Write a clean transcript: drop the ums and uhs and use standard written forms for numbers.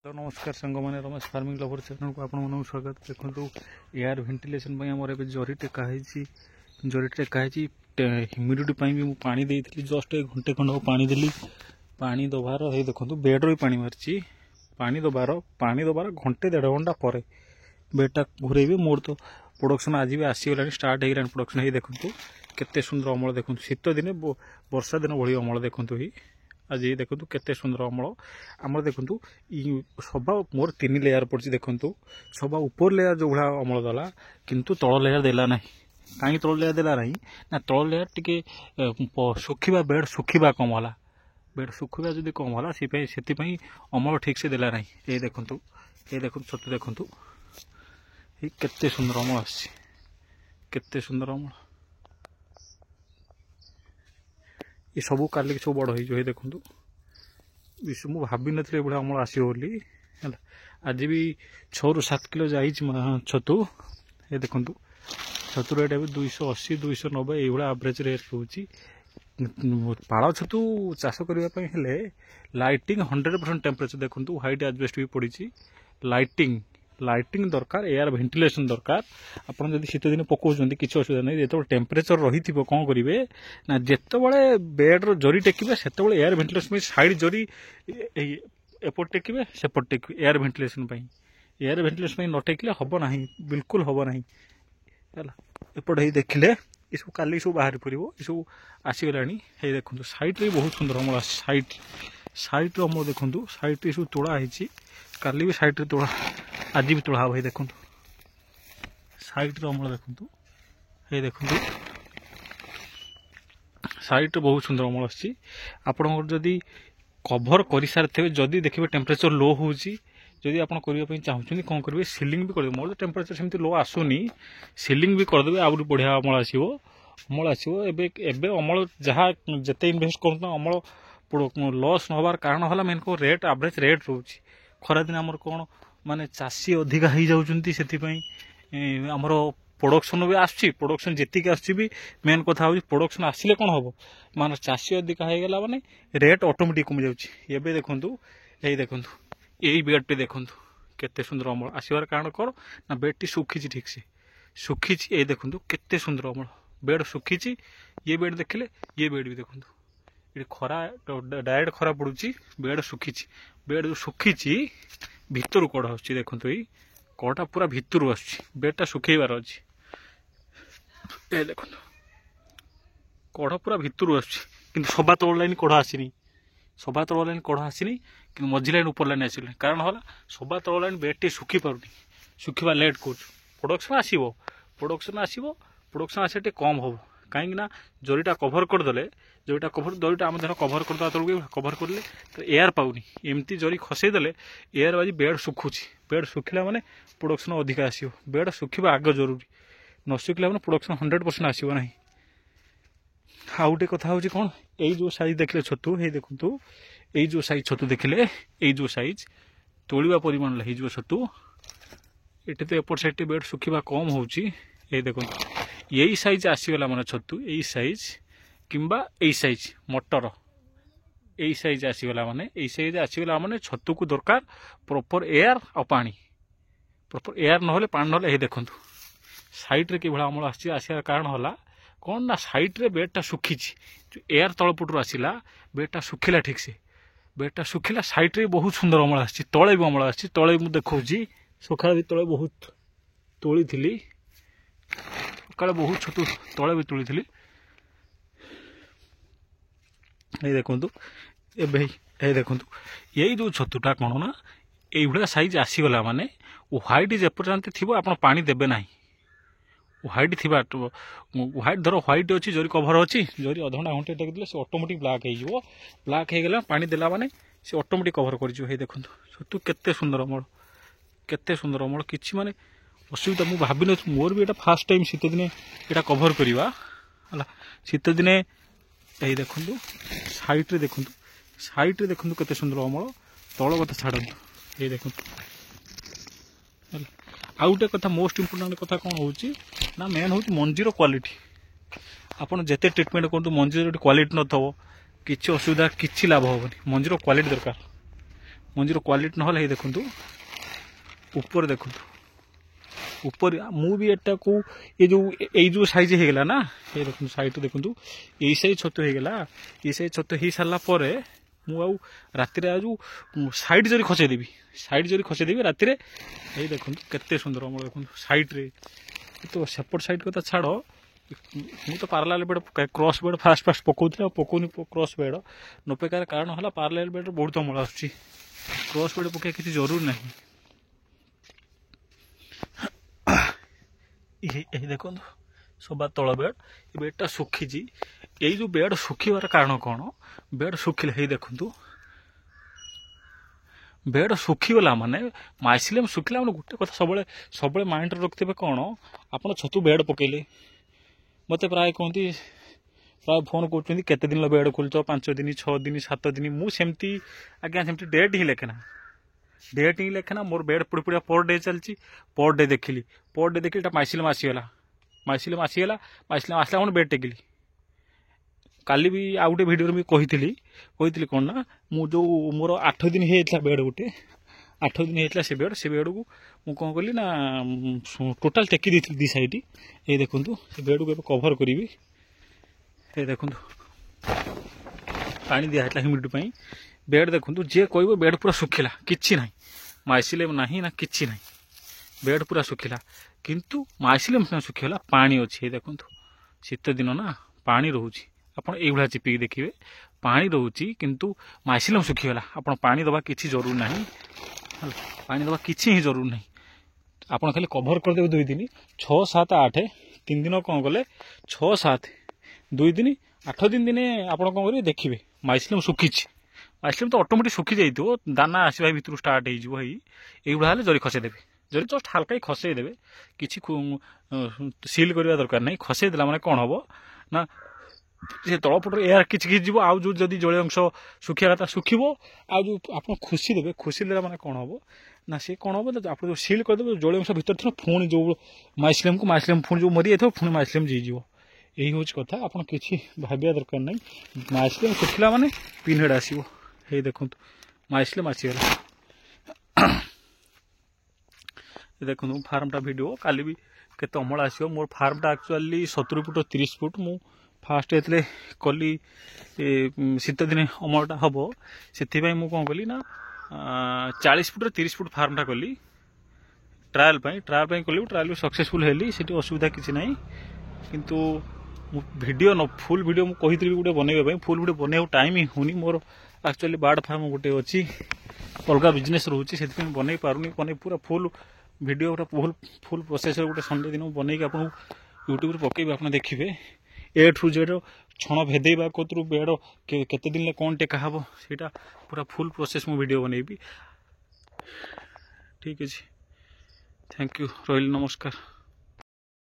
तो नमस्कार सांग मैंने रमेश फार्मिंग लवर चैनल को आपण मन स्वागत। देखो एयर भेंटिलेशन आमर ए जरी टेकाही जरी टेकाही ह्यूमिडिटी भी पानी देती जस्ट एक घंटे खंड पानी देली पानी दबार ये देखो बेड्रे पानी मारी पानी दबार घंटे 1.5 घंटा पर बेडटा घूरेबी मोर तो प्रोडक्शन आज भी आसीगला स्टार्ट हो प्रोडक्शन ये देखो केते सुंदर अमल देखो शीत दिन वर्षा दिन भाई अमल देखो ही आज देखो केते सुंदर अमल आम देखो सभा मोर 3 लेयर पड़ी देखो सभा ऊपर लेयर जो भाया अमल देला किंतु तल लेयर देला ना कहीं तल लेयर देला ना तल लेयर टिके सुखा बेड सुखा कम होला बेड सुखा जब कम होला से अमल ठीक से देला ना ये देखो छतु देखो ये केते सुंदर अमल केते सुंदर अमल ये सब कालिक सब बड़ हो देखो विश्व मुझे भाभी नी भाई अमल आसो आज भी 6 ରୁ 7 किलो जा छतु ये देखो छतु रेट भी 280 290 ये एवरेज रेट रोचे पाड़ छतु चाष करने लाइटिंग 100% टेम्परेचर देखो व्हाइट एजबेस्ट भी पड़ी लाइटिंग दरकार एयर भेंटिलेशन दरकार आपन जदि शीत दिन पकाउछन किसी असुविधा नहीं जो टेम्परेचर रही कौन करेंगे ना जिते बेड्र जरी टेकिबे से एयर भेंटिलेशन साइड जरी एपट टेकिबे सेपट टेकिबे एयर भेंटिलेशन एयर भेंटिलेशन न टेकिले हम ना बिल्कुल हम ना एपट ही देखिले ये सब काली सब बाहर पड़ो ये सब आसीगला देखो सैड रे बहुत सुंदर अमल सैड अमल देखो सैड सब तोड़ा काली भी सैड तोड़ा आज भी तोड़ा भाई देखो सैड अमल देखो ये देखो सैड बहुत सुंदर अमल आसी कभर कर सारी जदि देखिए टेम्परेचर लो होची जदि आप करने चाहते कौन करेंगे सिलिंग भी कर मोर टेम्परेचर सेमती लो आसुनी सिलिंग भी करदे आउट बढ़िया अमल आसो अमल जहाँ जिते इनभेस्ट कर अमल लॉस नहबार कारण है मेन को रेट एवरेज रेट रोचे खरादिन आमर कौन माने चाषी अधिका हो जाउछंती सेथिपई आमर प्रोडक्शन भी आसुची प्रोडक्शन जेतिक आसुची भी मेन कथा हो प्रोडक्शन आसिले कौन हम माने चाषी अधिका हो गला माने रेट ऑटोमेटिक कम जाउची एबे देखंतु एई देखंतु यही बेडटी देखो केते सुंदर अमल आसबार कारण कौन ना बेडटी सुखी ठीक से सुखी ये देखो केते सुंदर अमल बेड सुखी ये बेड देखिले ये बेड भी देखो ये खरा डायरेक्ट खरा पड़ुची बेड सुखी भितर कड़ आसुची देखो ये कड़ा पूरा भितर आसुची बेडटा सुखेबार अच्छी ये देखो कड़ पूरा भितर आसुची किंतु सभा तल लाइन कड़ आसनी सभा तल लाइन कड़ आसनी कि मझी लाइन ऊपर लाइन आस कारण है सभा तल लाइन बेडटी सुखी पारनी सुखा लेट कर प्रोडक्शन आसे कम हम कहीं जरीटा कभर करदे जरीटा आम धर कभर करदे तौक कभर करें तो एयर पाऊनी एमती जरी खसेदेले एयर बाजी बेड सुखुची बेड सुखिला माने प्रोडक्शन अधिक आसो बेड सुखा आग जरूरी न सुखिला माने प्रोडक्शन 100% आसो ना आउ गोटे कथा हूँ कौन यही जो साइज देखले छतु ये देखो यही जो साइज छतु देखले यही जो साइज तोड़ा परिमाण हो छतु ये तो एपट साइड बेड सुखा कम होची ये देखो यही साइज आसीगला माने छतु यही साइज किंबा यही साइज मटर यही साइज आसीगला माने छतु को दरकार प्रॉपर एयर और पानी प्रॉपर एयर न पानी ना ये देखो साइड रे कि अमल आसार कारण है कौन ना साइड रे बेडटा सुखी जो एयर तलपटू आसला बेडटा सुखिला ठीक से बेडटा सुखिला साइड रे बहुत सुंदर अमल आसी तले भी अमल आसी तले मुझे देखा सकाल भी तले बहुत तोली थी सकाल बहुत छतु तले भी तोली थी ये देखो ये देखो यही जो छतुटा कौन ना ये साइज आसीगला माने व्हाइट जेपर्यंत थी आप पानी देवे ना व्हाइट थी व्हाइट धर व्हाइट अच्छी जरी कभर अच्छी जरी अध घंटा घंटे टेक से ऑटोमेटिक ब्लैक हो ब्लैक हो गला पानी देला माने से ऑटोमेटिक कभर कर देखो छतु केते सुंदर अमल किछि माने असुविधा मुझे भाभी न मोर भी फास्ट टाइम शीत दिने यहाँ कभर करवा शीत दिने यही देखो सैड देखो केते सुंदर अमल तल कथा छाड़ू ये देखो आउ गोटे कथा मोस्ट इम्पोर्टाट कथा कौन हो ना मेन हूँ मंजीर क्वालिटी आपड़ जिते ट्रिटमेंट करूँ मंजीर क्वालिटी न थो कि असुविधा कि लाभ हेनी मंजीर क्वालिटी दरकार मंजीर क्वालिटी ना ये देखु ऊपर देखु ऊपर मुझे एटा को ये जो साइज होगला ना ये देखो साइड देखु यही साइज छतु होगला ये साइज छतु हो सारा पर राति साइड जरी खसेदेवी राति ये देखो केते सुंदर अमल देखो साइड रे तो सेपट साइड कथा छाड़ मुझे तो पार्लाल बेड क्रॉस बेड फास्ट फास्ट पकाऊली पकाउनी क्रॉस बेड न पकार कारण है पार्लाल बेड बहुत अमल आसूँ क्रॉस बेड पकड़ किसी जरूर ना ये देखो सभा तल बेड ये बेडटा सुखी ये जो बेड सुखिबार कारण कौन बेड सुखिले हे देखु बेड सुखीगला माने माइसिलियम सुखिला मैंने गोटे कथा सब माइंड रखिथे कौन आप छतु बेड पकेले मत प्राय कहती प्राय फोन कर केते दिन बेड खोलुच 5 दिन 6 दिन 7 दिन मुझे आज्ञा सेमती डेट ही लेखेना मोर बेड पड़ी पड़ा पर डे चलती पर डे देखिली माइसिलियम आसीगला आसला बेड टेकिली काली भी आउ गोटे भिडियो भी कही कौन ना जो मोर 8 दिन होता बेड गोटे 8 दिन होता से बेड को मुझे कौन कली ना टोटाल टेकी दी दी साइड ये देखु से बेड को कभर करी ये देखु पानी दिखाला ह्यूमिडिटी बेड देखु जे कह बेड पूरा सुखिला किछि ना माइसिलियम नहीं ना किछि ना बेड पूरा सुखिला किंतु माइसिलियम सुखीगला पानी अच्छी देखु शीत दिन ना पानी रोचे आप चिपिकी देखिए पानी रोचे किंतु माइसिलियम सुखीगला आप पानी दबा किसी जरूर ना पानी दबा किसी ही जरूर ना आप खाली कभर करदे 2 दिन 6 7 8 3 दिन कौन कले 6 7 2 दिन 8 दिन दिने आप कौन करेंगे देखिए माइसिलियम सुखी माइसिलियम तो ऑटोमेटिक सुखी जाइए दाना आसवा भितर स्टार्ट हो जरी खसेदेवे जरी जस्ट हल्का ही खसेदेवे किसी सिल करवा दरकार नहीं खसेदेला माने कौन हम ना से तलपटर एयर किसी जीव आउ जो जदि जलीय अंश सुखिया कथा सुखिब आ जो आप खुशी देवे खुशी देला माने कौन हम ना सी कौन हम आप जो सिल करदे जलीय अंश भितर थी पुणी जो माइसिलियम पुणी जो मरी जाए पुणी माइसिलियम जीव यही हूँ कथा आप किसी भाविया दरकार नहीं माइसिलियम सुखिला माने पिनहेड आसो ये देखो माइसिलियम आसीगला देखो फार्मटा वीडियो काली भी केते अमल आसो मोर फार्मटा एक्चुअली 70 फुट 30 फुट मु फास्ट ये कली शीत दिन अमलटा हम से कौन कली ना 40 फुट 30 फुट फार्मटा कली ट्रायल कली ट्रायल सक्सेसफुल हेली से असुविधा किसी ना किंतु वीडियो न फुल वीडियो मुझे कही गोटे बनवाई फुल वीडियो बनवा टाइम ही होनी मोर एक्चुअली बार्ड फार्म गोटे अच्छी अलग बिजनेस रोचे से बनई पारुनी पूरा फुल वीडियो फुल प्रोसेस गोटे संडे दिन बनई आप यूट्यूब पकईबे आप देखिए ए टू जेड छण भेदेबा कतरू बेड केते दिन कौन टेका हम सीटा पूरा फुल प्रोसेस मु वीडियो बनईबी ठीक अच्छे थैंक यू रही नमस्कार।